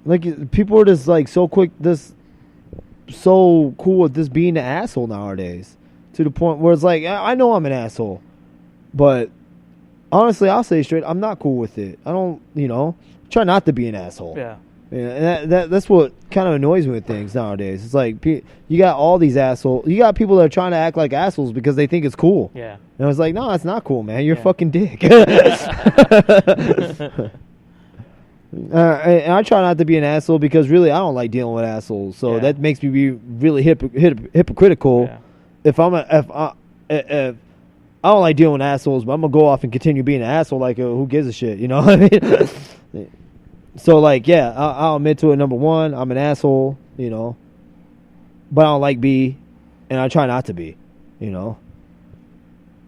Like, people are just, like, so quick, so cool with just being an asshole nowadays. To the point where it's like, I know I'm an asshole. But, honestly, I'll say straight, I'm not cool with it. I don't, try not to be an asshole. Yeah. And that's what kind of annoys me with things nowadays. It's like, you got all these assholes. You got people that are trying to act like assholes because they think it's cool. Yeah. And I was like, no, that's not cool, man. You're a fucking dick. And I try not to be an asshole because really I don't like dealing with assholes. So that makes me be really hypocritical. Yeah. If I don't like dealing with assholes, but I'm gonna go off and continue being an asshole. Like, who gives a shit? You know what I mean? So, like, I'll admit to it. Number one, I'm an asshole. But I don't like be, and I try not to be.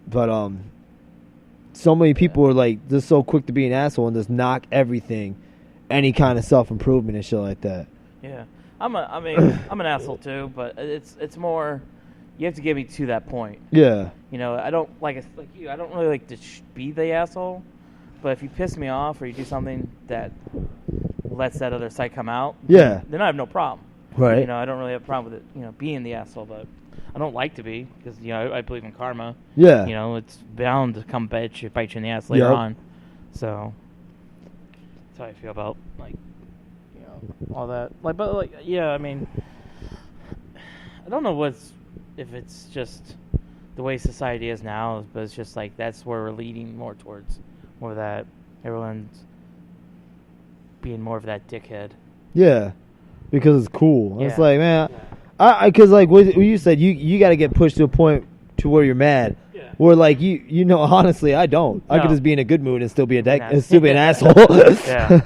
But so many people are like just so quick to be an asshole and just knock everything, any kind of self improvement and shit like that. Yeah, I'm an asshole too, but it's more. You have to get me to that point. Yeah. I don't like you. I don't really like to be the asshole, but if you piss me off or you do something that lets that other side come out, then I have no problem. Right. I don't really have a problem with it. Being the asshole, but I don't like to be because I believe in karma. Yeah. It's bound to come bite you in the ass later on. So that's how I feel about all that. I don't know if it's just the way society is now, but it's just like that's where we're leading more towards more of that. Everyone's being more of that dickhead. Yeah, because it's cool. Yeah. It's like, man, because like what you said, you got to get pushed to a point to where you're mad. Yeah. Where like honestly, I don't. No. I could just be in a good mood and still be an asshole. Yeah.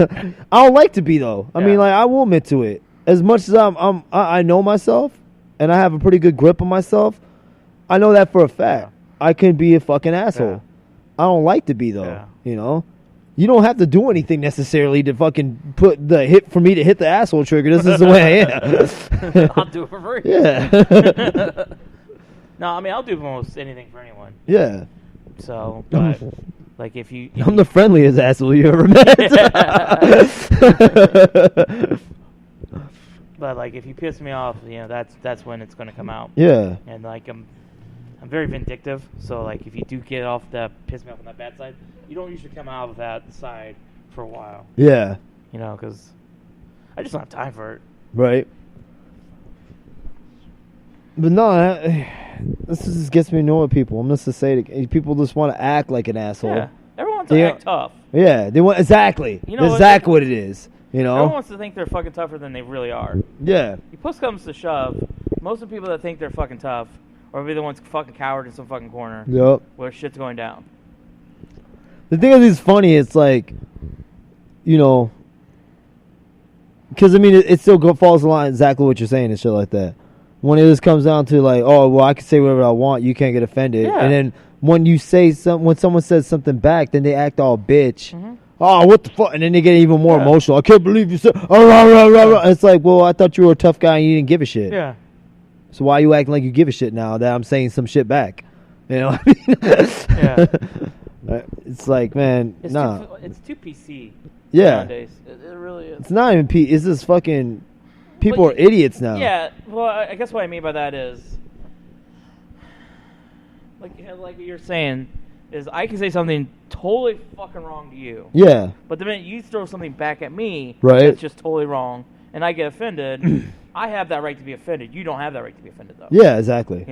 I don't like to be though. I mean, like I will admit to it. As much as I know myself. And I have a pretty good grip on myself. I know that for a fact. Yeah. I can be a fucking asshole. Yeah. I don't like to be though. Yeah. You don't have to do anything necessarily to fucking put for me to hit the asshole trigger. This is the way I am. I'll do it for free. Yeah. No, I mean I'll do almost anything for anyone. Yeah. So, but like if you, I'm the friendliest asshole you ever met. But like if you piss me off, that's when it's gonna come out. Yeah. And like I'm very vindictive, so like if you do get off piss me off on that bad side, you don't usually come out of that side for a while. Yeah. Because I just don't have time for it. Right. But no, this just gets me annoyed with people. I'm just to say that people just want to act like an asshole. Yeah. Everyone wants to act tough. Yeah. They want exactly. Exactly what it is. Everyone wants to think they're fucking tougher than they really are. Yeah. If push comes to shove, most of the people that think they're fucking tough are be the ones fucking coward in some fucking corner. Yep. Where shit's going down. The thing is funny. It's like, because I mean, it still falls in line exactly what you're saying and shit like that. When it just comes down to like, oh well, I can say whatever I want. You can't get offended. Yeah. And then when when someone says something back, then they act all bitch. Mm-hmm. Oh, what the fuck? And then they get even more emotional. I can't believe you said, It's like, well, I thought you were a tough guy and you didn't give a shit. Yeah. So why are you acting like you give a shit now that I'm saying some shit back? You know what I mean? Yeah. It's like, man, it's too PC nowadays. It really is. It's not even PC. It's just fucking, people are idiots now. Yeah. Well, I guess what I mean by that is, like you're saying, is I can say something totally fucking wrong to you. Yeah. But the minute you throw something back at me, right, that's just totally wrong, and I get offended, I have that right to be offended. You don't have that right to be offended, though. Yeah, exactly.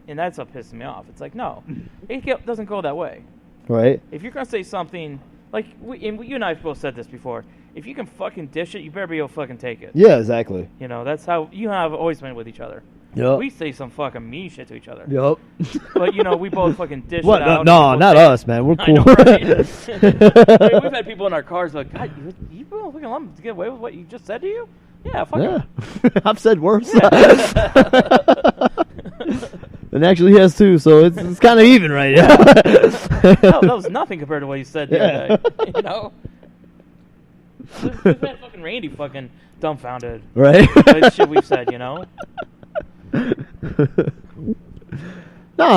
And that's what pisses me off. It's like, no, it doesn't go that way. Right. If you're going to say something, like, you and I have both said this before, if you can fucking dish it, you better be able to fucking take it. Yeah, exactly. That's how you and I have always been with each other. Yep. We say some fucking mean shit to each other. Yep. But, we both fucking dish it out. No, not us, man. We're cool. I know, right? We've had people in our cars like, God, you fucking let them get away with what you just said to you? Yeah, fuck yeah. I've said worse. Yeah. And actually he has too, so it's kind of even right now. That was nothing compared to what you said the other day. We've had fucking Randy fucking dumbfounded. Right? By the shit we've said, No,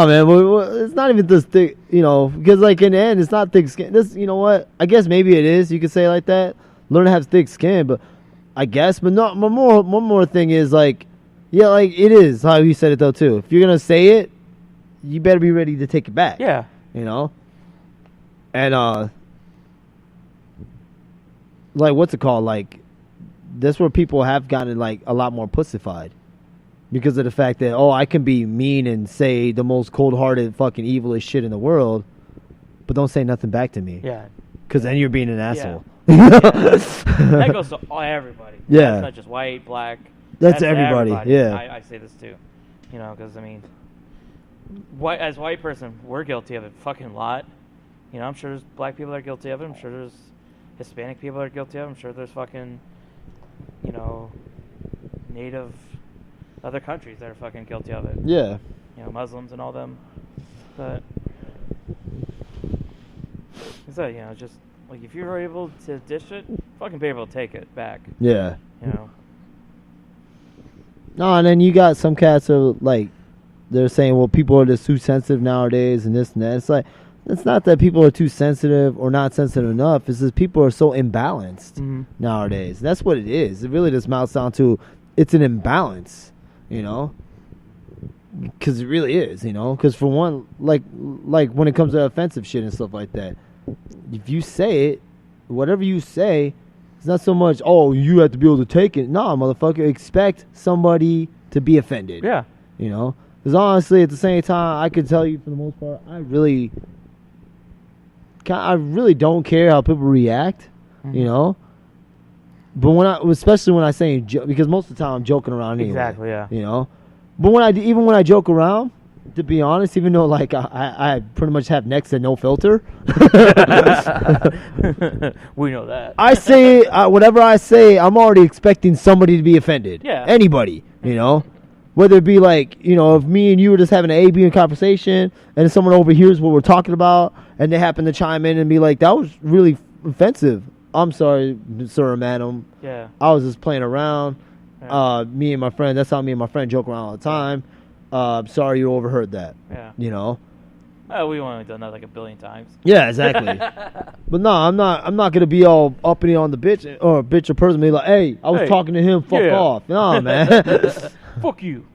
man, it's not even this thick, because like in the end, it's not thick skin. This, you know what? I guess maybe it is. You could say it like that. learn to have thick skin. But I guess, but not one more thing is like, yeah, like it is how you said it though too. If you're gonna say it, you better be ready to take it back. Yeah. You know? And like what's it called? Like that's where people have gotten like a lot more pussified. Because of the fact that, I can be mean and say the most cold-hearted fucking evilest shit in the world, but don't say nothing back to me. Yeah. Because then you're being an asshole. Yeah. That goes to everybody. Yeah. That's not just white, black. That's everybody. Yeah. I say this too. You know, because, I mean, as a white person, we're guilty of it fucking lot. You know, I'm sure there's black people that are guilty of it. I'm sure there's Hispanic people that are guilty of it. I'm sure there's fucking, you know, native... other countries that are fucking guilty of it. Yeah. You know, Muslims and all them. But so, you know, just like if you're able to dish it, fucking be able to take it back. Yeah. You know. No, and then you got some cats who like they're saying, well, people are just too sensitive nowadays and this and that. It's like it's not that people are too sensitive or not sensitive enough. It's just people are so imbalanced nowadays. That's what it is. It really just amounts down to it's an imbalance. You know, because it really is, you know, because for one, like when it comes to offensive shit and stuff like that, if you say it, whatever you say, it's not so much, you have to be able to take it. Nah, motherfucker, expect somebody to be offended. Yeah. You know, because honestly, at the same time, I can tell you for the most part, I really don't care how people react, you know. But especially when I say because most of the time I'm joking around anyway. Exactly, yeah. You know, but when I joke around, to be honest, even though like I pretty much have next to no filter, we know that. I say whatever I say, I'm already expecting somebody to be offended. Yeah. Anybody, you know, whether it be like if me and you were just having an A/B conversation, and someone overhears what we're talking about, and they happen to chime in and be like, "That was really offensive." I'm sorry, sir or madam. Yeah. I was just playing around. Yeah. Me and my friend, that's how me and my friend joke around all the time. Sorry you overheard that. Yeah. You know? We've only done that like a billion times. Yeah, exactly. But no, I'm not gonna be all uppity on the bitch or person be like, hey, I was talking to him, fuck off. No, man. Fuck you.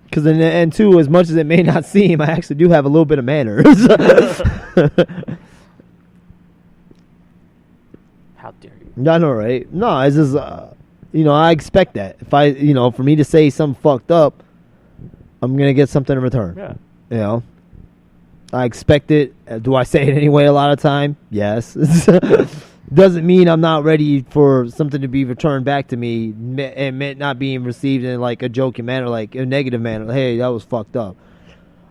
Because and too, as much as it may not seem, I actually do have a little bit of manners. How dare you? I know, right? No, it's just, I expect that. If for me to say something fucked up, I'm going to get something in return. Yeah. You know? I expect it. Do I say it anyway a lot of time? Yes. Doesn't mean I'm not ready for something to be returned back to me and not being received in like a joking manner, like a negative manner. Like, hey, that was fucked up.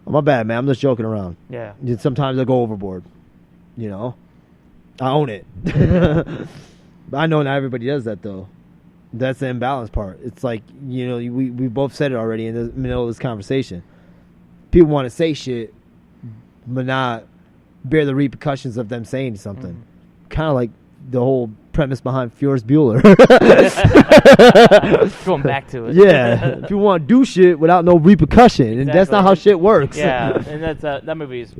My bad, man. I'm just joking around. Yeah. Sometimes I go overboard. You know? I own it. But I know not everybody does that, though. That's the imbalance part. It's like, we both said it already in the middle of this conversation. People want to say shit, but not bear the repercussions of them saying something. Mm-hmm. Kind of like the whole premise behind Ferris Bueller. Going back to it. Yeah. If you want to do shit without no repercussion, exactly. And that's not how shit works. Yeah, and that's that movie is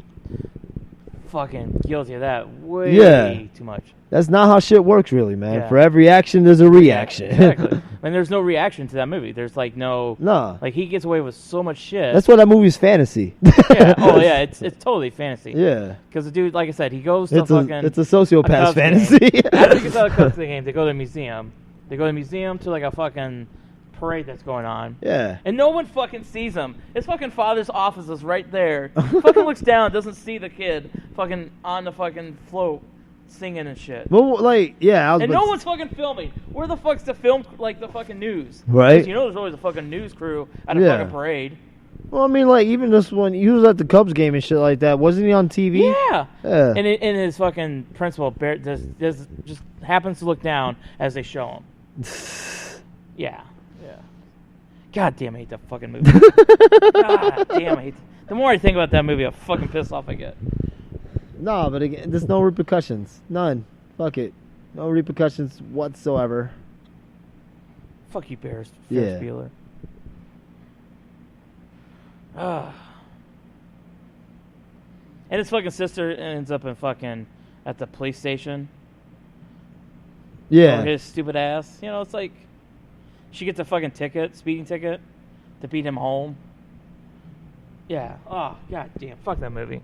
fucking guilty of that way too much. That's not how shit works, really, man. Yeah. For every action, there's a reaction. Exactly. And there's no reaction to that movie. There's like no. Like he gets away with so much shit. That's why that movie's fantasy. Yeah. Oh yeah. It's totally fantasy. Yeah. Because the dude, like I said, he goes to It's a sociopath fantasy. After he gets out of the Cubs game, they go to a museum. They go to a museum to like a fucking parade that's going on. Yeah. And no one fucking sees him. His fucking father's office is right there. Fucking looks down, doesn't see the kid fucking on the fucking float singing and shit. Well, like, yeah. And no one's fucking filming. Where the fuck's the film, like the fucking news? Right. You know there's always a fucking news crew at a fucking parade. Well, I mean, like, even this one, he was at the Cubs game and shit like that. Wasn't he on TV? Yeah. And his fucking principal just happens to look down as they show him. Yeah. God damn, I hate that fucking movie. God damn, I hate the more I think about that movie, the fucking pissed off I get. No, but again, there's no repercussions. None. Fuck it. No repercussions whatsoever. Fuck you, Ferris Bueller. And his fucking sister ends up in fucking at the police station Yeah. Or his stupid ass. You know, it's like she gets a fucking speeding ticket, to beat him home. Yeah. Oh, god damn. Fuck that movie.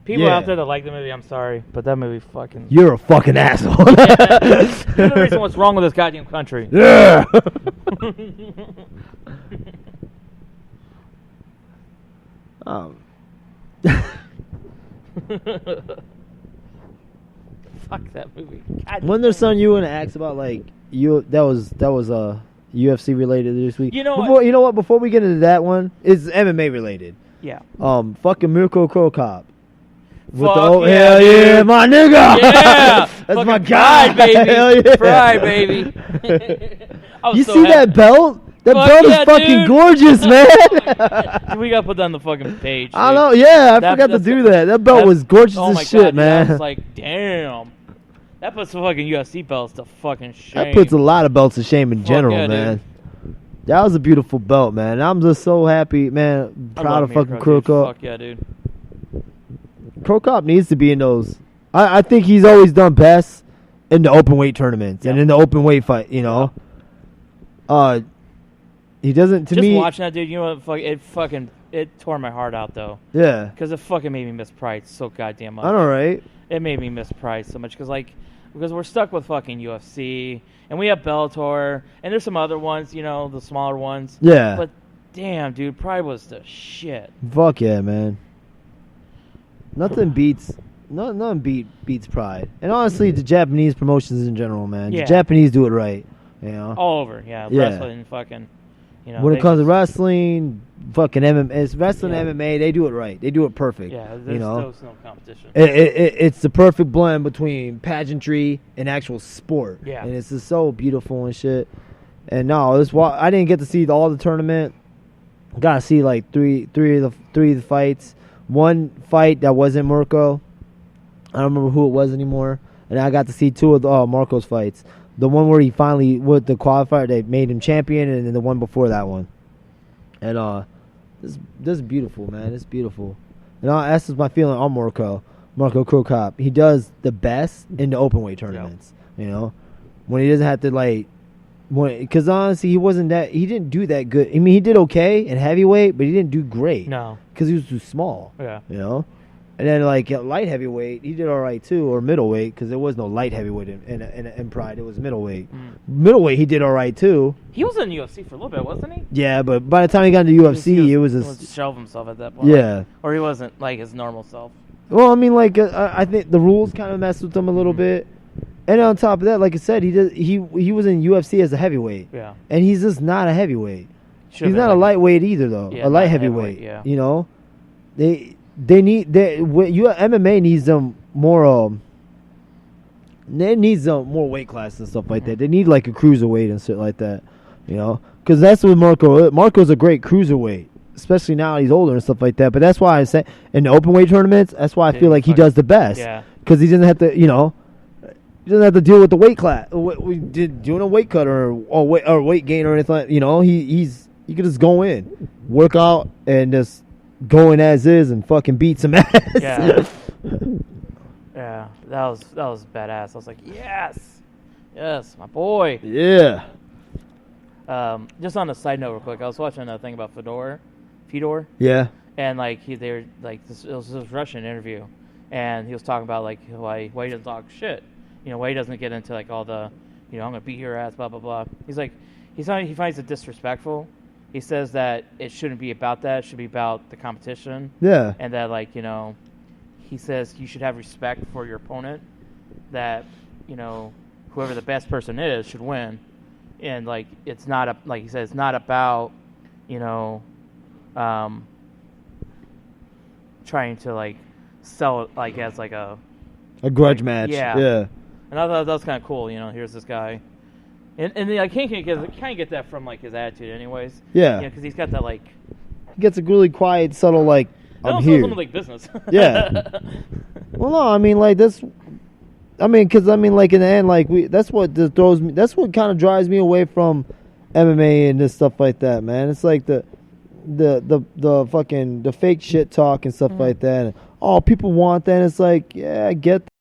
People out there that like the movie, I'm sorry, but that movie fucking... You're a fucking asshole. You're the reason what's wrong with this goddamn country. Yeah. Fuck that movie. God When there's something you want to ask about, like that was UFC related this week. You know what? Before we get into that one, it's MMA related. Yeah. Fucking Mikro CroCop. Fuck hell yeah, my nigga. Yeah. That's my guy, baby. Hell yeah. Pride, baby. You see that belt? That belt is fucking gorgeous, man. We gotta put that on the fucking page. I know. Yeah, I forgot to do that. That belt was gorgeous as shit, man. I was like, damn. That puts the fucking UFC belts to fucking shame. That puts a lot of belts to shame in general, yeah, man. Dude. That was a beautiful belt, man. I'm just so happy, man. Proud of fucking CroCop. Fuck yeah, dude. CroCop needs to be in those. I think he's always done best in the open weight tournaments and in the open weight fight, you know. He doesn't, to me. Just watching that, dude, you know what? It tore my heart out, though. Yeah. Because it fucking made me miss Pride so goddamn much. I know, right? It made me miss Pride so much because we're stuck with fucking UFC and we have Bellator and there's some other ones, you know, the smaller ones. Yeah. But damn, dude, Pride was the shit. Fuck yeah, man. Nothing beats Pride. And honestly, the Japanese promotions in general, man. Yeah. The Japanese do it right, you know. All over, yeah. Wrestling, fucking, you know. When it comes to wrestling, fucking MMA, it's wrestling MMA, they do it right. They do it perfect. Yeah, there's no competition. It's the perfect blend between pageantry and actual sport. Yeah. And it's just so beautiful and shit. And no, I didn't get to see all the tournament. Got to see like three of the fights. One fight that wasn't Mirko. I don't remember who it was anymore. And I got to see two of Marco's fights. The one where he finally, with the qualifier, they made him champion, and then the one before that one. And this is beautiful, man. It's beautiful. And that's just my feeling on Mikro CroCop. He does the best in the open weight tournaments. You know, when he doesn't have to because honestly, he didn't do that good. I mean, he did okay in heavyweight, but he didn't do great. No, because he was too small. Yeah, you know. And then light heavyweight, he did all right too, or middleweight, because there was no light heavyweight in Pride. It was middleweight. Middleweight, he did all right too. He was in UFC for a little bit, wasn't he? Yeah, but by the time he got into UFC, he was shelve himself at that point. Yeah, or he wasn't like his normal self. Well, I mean, I think the rules kind of messed with him a little bit. And on top of that, like I said, he was in UFC as a heavyweight. Yeah, and he's just not a heavyweight. He's not a lightweight either, though. Yeah, a light heavyweight. Yeah, you know, MMA needs them more. They need some more weight class and stuff like that. They need like a cruiserweight and shit like that. You know, because that's what Marco. Marco's a great cruiserweight, especially now he's older and stuff like that. But that's why I say in the open weight tournaments, that's why I feel like he does the best. Yeah, because he doesn't have to, you know. He doesn't have to deal with the weight class. We did doing a weight cut or weight gain or anything. You know, he could just go in, work out, and just go in as is and fucking beat some ass. Yeah, yeah, that was badass. I was like, yes, my boy. Yeah. Just on a side note, real quick, I was watching a thing about Fedor. Yeah. And it was this Russian interview, and he was talking about why he doesn't talk shit. You know, why he doesn't get into all the, you know, I'm gonna beat your ass, blah blah blah. He's like, he finds it disrespectful. He says that it shouldn't be about that. It should be about the competition. Yeah. And that you know, he says you should have respect for your opponent. That, you know, whoever the best person is should win. And it's not like he says, it's not about, you know, trying to sell it as a grudge match. Yeah. And I thought that was kind of cool. You know, here's this guy, and I can't get that from his attitude, anyways. Yeah. Because he's got that He gets a really quiet, subtle I'm here. Something business. Yeah. Well, no, I mean that's. Because in the end, that's what throws me. That's what kind of drives me away from MMA and this stuff like that, man. It's like the fucking fake shit talk and stuff like that. And, people want that. And it's like, yeah, I get that.